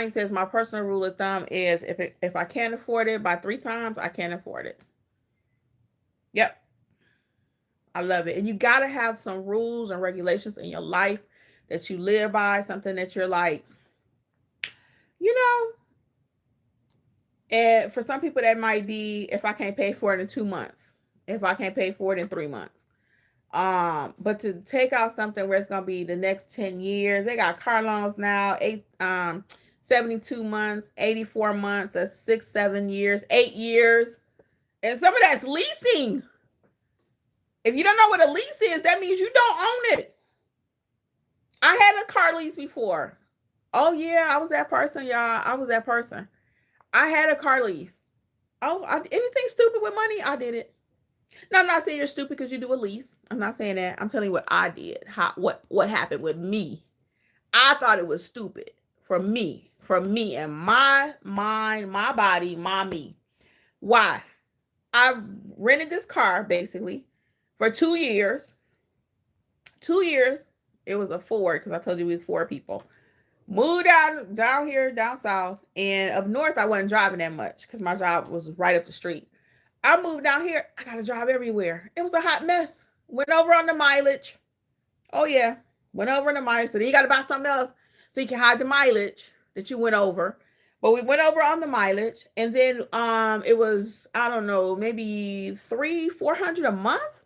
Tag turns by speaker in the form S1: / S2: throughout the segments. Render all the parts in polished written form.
S1: Johnny says, my personal rule of thumb is if I can't afford it by 3 times, I can't afford it. Yep. I love it. And you got to have some rules and regulations in your life that you live by, something that you're like, you know, and for some people that might be if I can't pay for it in 2 months, if I can't pay for it in 3 months. But to take out something where it's gonna be the next 10 years, they got car loans now, 72 months, 84 months, that's 6, 7 years, 8 years. And some of that's leasing. If you don't know what a lease is, that means you don't own it. I had a car lease before. Oh yeah, I was that person, y'all. I was that person. I had a car lease. Oh, anything stupid with money, I did it. Now I'm not saying you're stupid because you do a lease. I'm not saying that. I'm telling you what I did. What happened with me. I thought it was stupid for me and my mind, my body, my me. Why? I rented this car basically for 2 years. 2 years. It was a Ford because I told you we was 4 people. Moved down here, down south, and up north I wasn't driving that much because my job was right up the street. I moved down here. I got to drive everywhere. It was a hot mess. Went over on the mileage. Oh yeah, went over on the mileage. So then you got to buy something else so you can hide the mileage that you went over. But we went over on the mileage, and then it was I don't know maybe 300-400 a month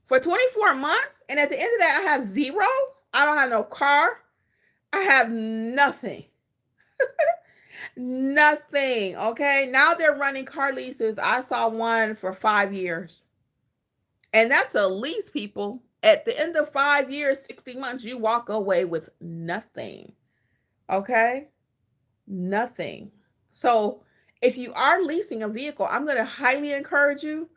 S1: for 24 months. And at the end of that, I have zero. I don't have no car. I have nothing. Nothing. Okay. Now they're running car leases. I saw one for 5 years. And that's a lease, people. At the end of 5 years, 60 months, you walk away with nothing. Okay. Nothing. So if you are leasing a vehicle, I'm going to highly encourage you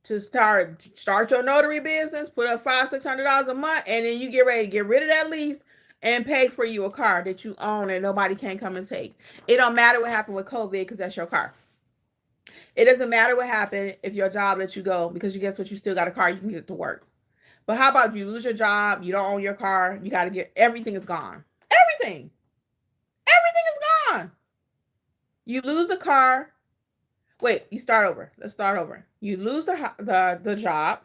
S1: to start your notary business, put up $500-600 a month, and then you get ready to get rid of that lease and pay for you a car that you own and nobody can come and take. It don't matter what happened with COVID because that's your car. It doesn't matter what happened if your job lets you go because you guess what? You still got a car. You can get to work. But how about you lose your job? You don't own your car. You got to get everything is gone. Everything. Everything is gone. You lose the car. Wait, you start over. Let's start over. You lose the job.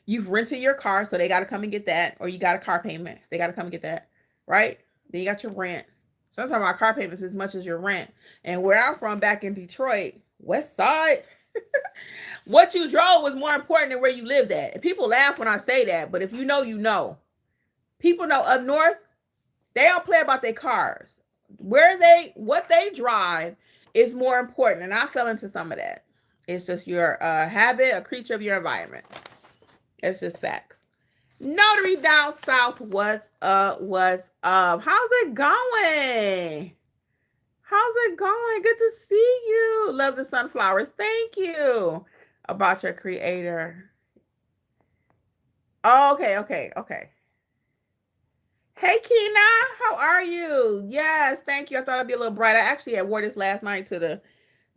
S1: You've rented your car, so they got to come and get that, or you got a car payment. They got to come and get that, right? Then you got your rent. Sometimes my car payments as much as your rent. And where I'm from, back in Detroit, West Side, what you drove was more important than where you lived at. And people laugh when I say that, but if you know, you know. People know up north, they don't play about their cars. What they drive is more important, and I fell into some of that. It's just your habit, a creature of your environment. It's just facts. Notary down south, what's up? What's up? How's it going? How's it going? Good to see you. Love the sunflowers. Thank you. About your creator. Oh, okay. Hey, Kina, how are you? Yes, thank you. I thought I'd be a little bright. I actually had wore this last night to the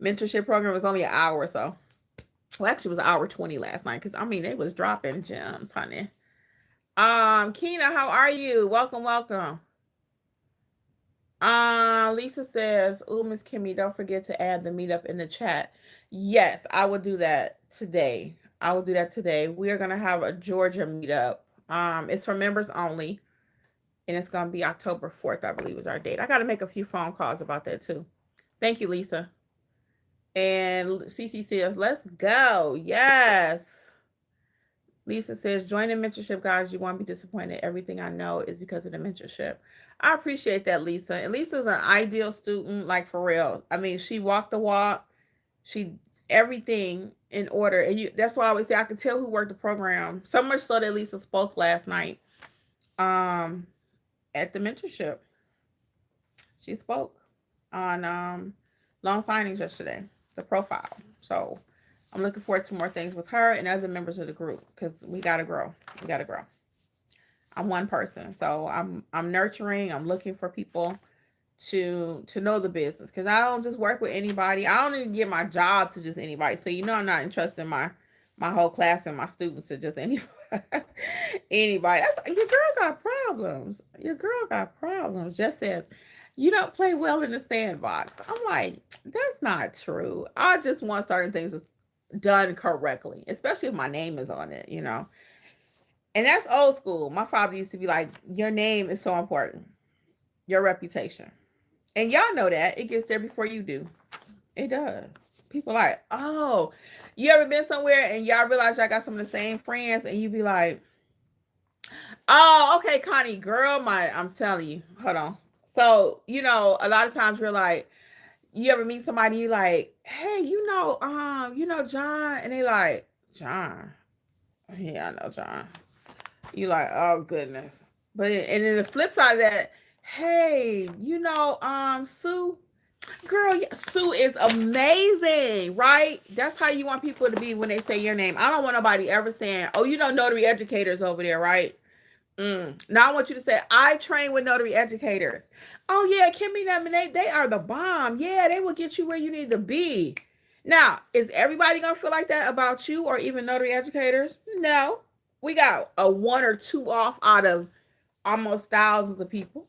S1: mentorship program. It was only an hour or so. Well, actually, it was an hour 20 last night because, I mean, they was dropping gems, honey. Kina, how are you? Welcome. Lisa says, "Oh, Miss Kimmi, don't forget to add the meetup in the chat." Yes, I will do that today. We are gonna have a Georgia meetup. It's for members only, and it's gonna be October 4th, I believe, is our date. I got to make a few phone calls about that too. Thank you, Lisa. And CC says, "Let's go." Yes. Lisa says, "Join the mentorship, guys. You won't be disappointed. Everything I know is because of the mentorship." I appreciate that, Lisa. And Lisa's an ideal student, like for real. I mean, she walked the walk. She everything in order. And that's why I always say I can tell who worked the program. So much so that Lisa spoke last night at the mentorship. She spoke on loan signings yesterday, the profile. So I'm looking forward to more things with her and other members of the group because we gotta grow. I'm one person, so I'm nurturing. I'm looking for people to know the business because I don't just work with anybody. I don't even give my jobs to just anybody. So I'm not entrusting my whole class and my students to just anybody. Anybody. Your girl got problems. Just says, You don't play well in the sandbox. I'm like, that's not true. I just want certain things done correctly, especially if my name is on it, you know. And that's old school. My father used to be like, your name is so important, your reputation. And y'all know that. It gets there before you do. It does. People like, oh, you ever been somewhere and y'all realize y'all got some of the same friends and you be like, oh, okay, Connie, girl, I'm telling you, hold on. So, you know, a lot of times you're like, you ever meet somebody, you like, hey, you know John, and they like, John, yeah, I know John. You like, oh goodness. And then the flip side of that, hey, Sue, girl, yeah, Sue is amazing, right? That's how you want people to be when they say your name. I don't want nobody ever saying, oh, you know, notary educators over there, right? Now I want you to say, I train with notary educators. Oh yeah, Kimmi, they are the bomb. Yeah, they will get you where you need to be. Now, is everybody gonna feel like that about you or even notary educators? No. We got a one or two off out of almost thousands of people.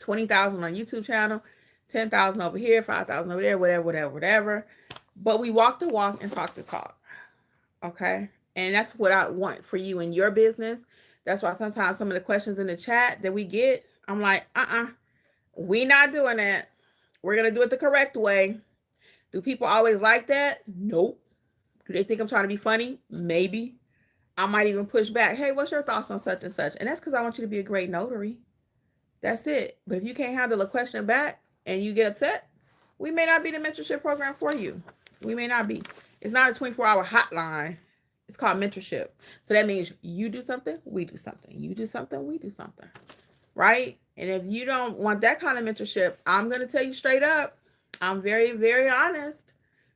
S1: 20,000 on YouTube channel, 10,000 over here, 5,000 over there, whatever. But we walk the walk and talk the talk. Okay. And that's what I want for you in your business. That's why sometimes some of the questions in the chat that we get, I'm like, we not doing that. We're going to do it the correct way. Do people always like that? Nope. Do they think I'm trying to be funny? Maybe. I might even push back. Hey, what's your thoughts on such and such? And that's because I want you to be a great notary. That's it. But if you can't handle a question back and you get upset, we may not be the mentorship program for you. We may not be. It's not a 24-hour hotline. It's called mentorship. So that means you do something, we do something. You do something, we do something. Right? And if you don't want that kind of mentorship, I'm going to tell you straight up, I'm very, very honest.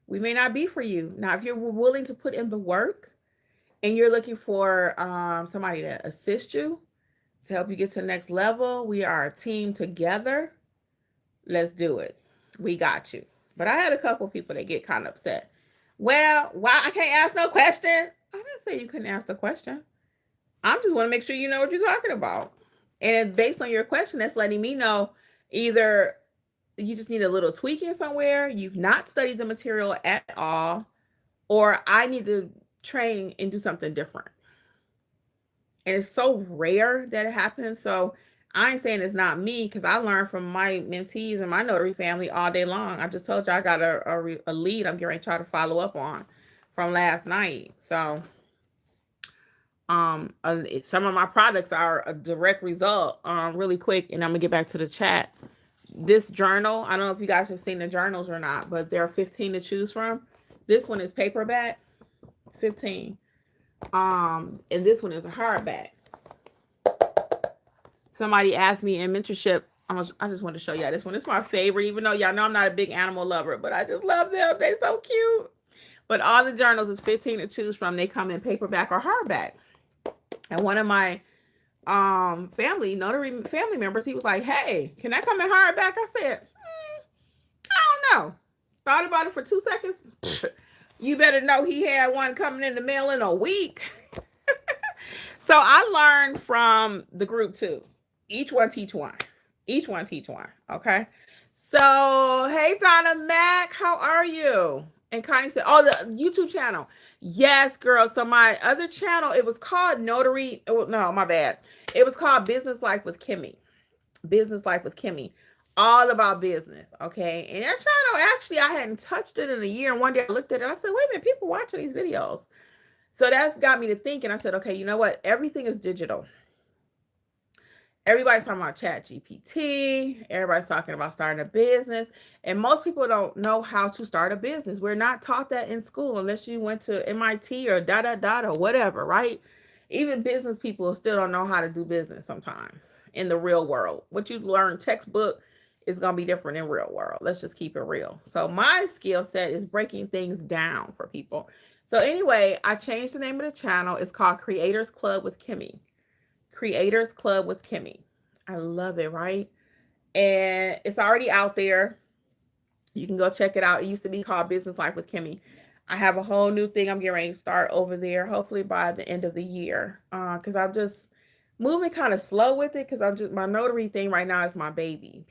S1: We may not be for you. Now, if you're willing to put in the work and you're looking for somebody to assist you, to help you get to the next level, we are a team together. Let's do it. We got you. But I had a couple people that get kind of upset. Well, why I can't ask no question? I didn't say you couldn't ask the question. I just want to make sure you know what you're talking about. And based on your question, that's letting me know either you just need a little tweaking somewhere, you've not studied the material at all, or I need to train and do something different. And it's so rare that it happens. So I ain't saying it's not me because I learned from my mentees and my notary family all day long. I just told you I got a lead I'm getting ready to try to follow up on from last night. So some of my products are a direct result. Really quick, and I'm gonna get back to the chat. This journal, I don't know if you guys have seen the journals or not, but there are 15 to choose from. This one is paperback, 15. And this one is a hardback. Somebody asked me in mentorship. I just want to show y'all this one. It's my favorite, even though y'all know I'm not a big animal lover, but I just love them. They're so cute. But all the journals is 15 to choose from. They come in paperback or hardback. And one of my notary family members, he was like, hey, can that come in hardback? I said, I don't know. Thought about it for 2 seconds. You better know he had one coming in the mail in a week. So I learned from the group too. Each one teach one. Each one teach one. Okay. So, hey, Donna Mac, how are you? And Connie said, oh, the YouTube channel. Yes, girl. So my other channel, it was called Notary. Oh, no, my bad. It was called Business Life with Kimmi. Business Life with Kimmi. All about business. Okay. And that channel, actually, I hadn't touched it in a year. And one day I looked at it and I said, wait a minute, people watching these videos. So that's got me to thinking. I said, okay, you know what? Everything is digital. Everybody's talking about ChatGPT. Everybody's talking about starting a business. And most people don't know how to start a business. We're not taught that in school unless you went to MIT or or whatever, right? Even business people still don't know how to do business sometimes in the real world. What you learn textbook is going to be different in real world. Let's just keep it real. So my skill set is breaking things down for people. So anyway, I changed the name of the channel. It's called Creators Club with Kimmi. Creators Club with Kimmi. I love it, right? And it's already out there. You can go check it out. It used to be called Business Life with Kimmi. I have a whole new thing I'm getting ready to start over there, hopefully by the end of the year. Because I'm just moving kind of slow with it because my notary thing right now is my baby.